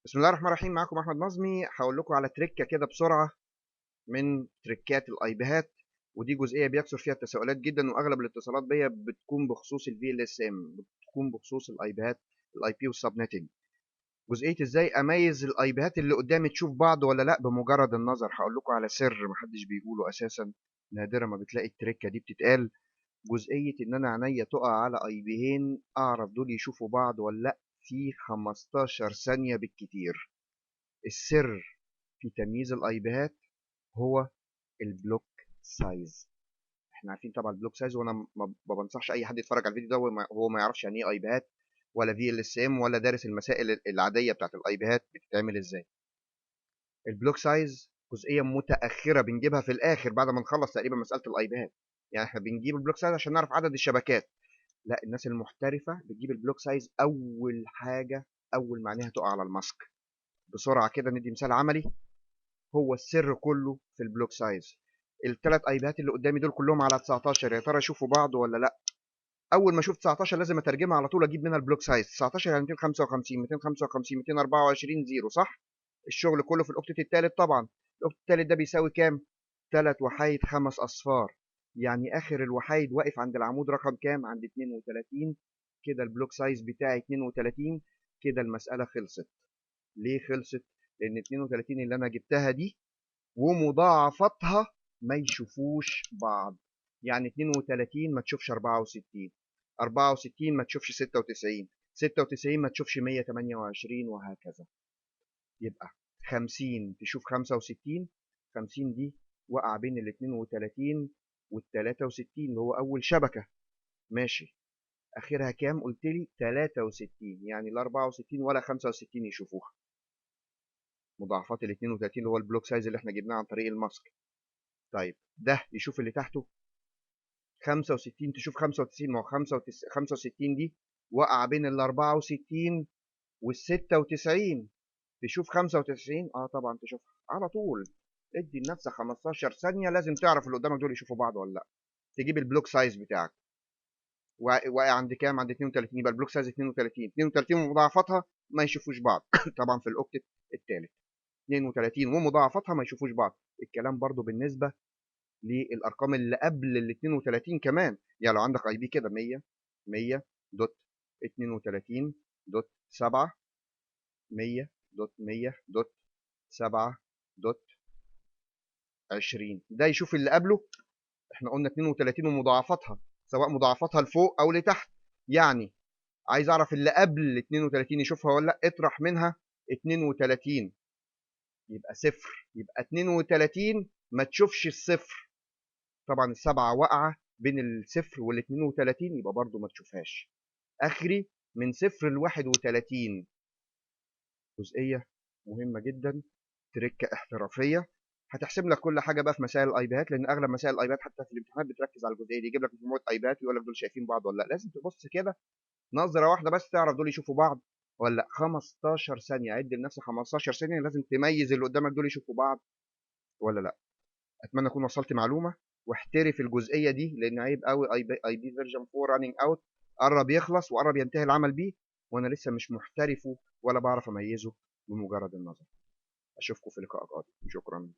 بسم الله الرحمن الرحيم. معاكم احمد نظمي. هقول لكم على تريكه كده بسرعه من تريكات الايبيهات، ودي جزئيه بيكثر فيها التساؤلات جدا، واغلب الاتصالات بيا بتكون بخصوص الفي ال اس ام، بتكون بخصوص الايبيهات الاي بي والسبنتنج. جزئيه ازاي اميز الايبيهات اللي قدامي تشوف بعض ولا لا بمجرد النظر. هقول لكم على سر محدش بيقوله اساسا، نادرا ما بتلاقي التريكه دي بتتقال. جزئيه ان انا عينيا تقع على ايبيهين اعرف دول يشوفوا بعض ولا لا في 15 ثانيه بالكتير. السر في تمييز الايبيهات هو البلوك سايز. احنا عارفين طبعا البلوك سايز، وانا ما بنصحش اي حد يتفرج على الفيديو ده وهو ما يعرفش يعني ايه ايبيهات ولا في ال اس ام ولا دارس المسائل العاديه بتاعت الايبيهات بتتعمل ازاي. البلوك سايز جزئيه متاخره بنجيبها في الاخر بعد ما نخلص تقريبا مساله الايبيهات. يعني احنا بنجيب البلوك سايز عشان نعرف عدد الشبكات. لا، الناس المحترفه بتجيب البلوك سايز اول حاجه، اول ما عينيها تقع على الماسك. بسرعه كده ندي مثال عملي. هو السر كله في البلوك سايز. الثلاث ايباد اللي قدامي دول كلهم على 19، يا ترى يشوفوا بعض ولا لا؟ اول ما اشوف 19 لازم اترجمها على طول، اجيب منها البلوك سايز. 19 يعني 255 255 224 زيرو، صح؟ الشغل كله في الاوكتت الثالث طبعا. الاوكتت الثالث ده بيساوي كام؟ 3 وحايد 5 اصفار. يعني اخر الوحايد واقف عند العمود رقم كام؟ عند 32. كده البلوك سايز بتاعي 32. كده المساله خلصت. ليه خلصت؟ لان 32 اللي انا جبتها دي ومضاعفتها ما يشوفوش بعض. يعني 32 ما تشوفش 64، 64 ما تشوفش 96، 96 ما تشوفش 128، وهكذا. يبقى 50 تشوف 65. 50 دي وقع بين ال 32 وال 63 اللي هو أول شبكة. ماشي. آخرها كام قلت لي؟ 63. يعني ال 64 ولا 65 يشوفوها. مضاعفات ال 32 اللي هو البلوك سايز اللي احنا جبناه عن طريق الماسك. طيب ده يشوف اللي تحته. 65 تشوف 95. ما هو 65 دي وقع بين ال 64 وال 96. تشوف 95؟ اه طبعا تشوفها على طول. ادي لنفسك 15 ثانيه لازم تعرف اللي قدامك دول يشوفوا بعض ولا لا. تجيب البلوك سايز بتاعك. واقع عند كام؟ عند 32. يبقى البلوك سايز 32. 32 ومضاعفتها ما يشوفوش بعض طبعا في الاوكتت الثالث. 32 ومضاعفتها ما يشوفوش بعض. الكلام برضو بالنسبه للارقام اللي قبل ال 32 كمان. يعني لو عندك اي بي كده 100 100 دوت 32 دوت 7 100 دوت 100 دوت 7 دوت 20، ده يشوف اللي قبله. احنا قلنا 32 ومضاعفتها، سواء مضاعفتها لفوق او لتحت. يعني عايز اعرف اللي قبل 32 يشوفها ولا لا، اطرح منها 32 يبقى صفر. يبقى 32 ما تشوفش الصفر. طبعا السبعة واقعة بين الصفر وال 32 يبقى برضو ما تشوفهاش. اخري من صفر ل 31. جزئية مهمة جدا، تركة احترافية. هتحسب لك كل حاجة بقى في مسائل الايباد، لان اغلب مسائل الايباد حتى في الامتحانات بتركز على الجزئية دي. يجيب لك مجموعة ايباد ويقول لك دول شايفين بعض ولا لا. لازم تبص كده نظرة واحدة بس تعرف دول يشوفوا بعض ولا لا. 15 ثانية، عد لنفسك 15 ثانية لازم تميز اللي قدامك دول يشوفوا بعض ولا لا. اتمنى اكون وصلت معلومه. واحترف الجزئيه دي لان عيب قوي اي بي فيرجن 4 رانينج اوت، قرب يخلص وقرب ينتهي العمل بيه، وانا لسه مش محترفه ولا بعرف اميزه بمجرد النظر. اشوفكم في لقاء قادم. شكرا.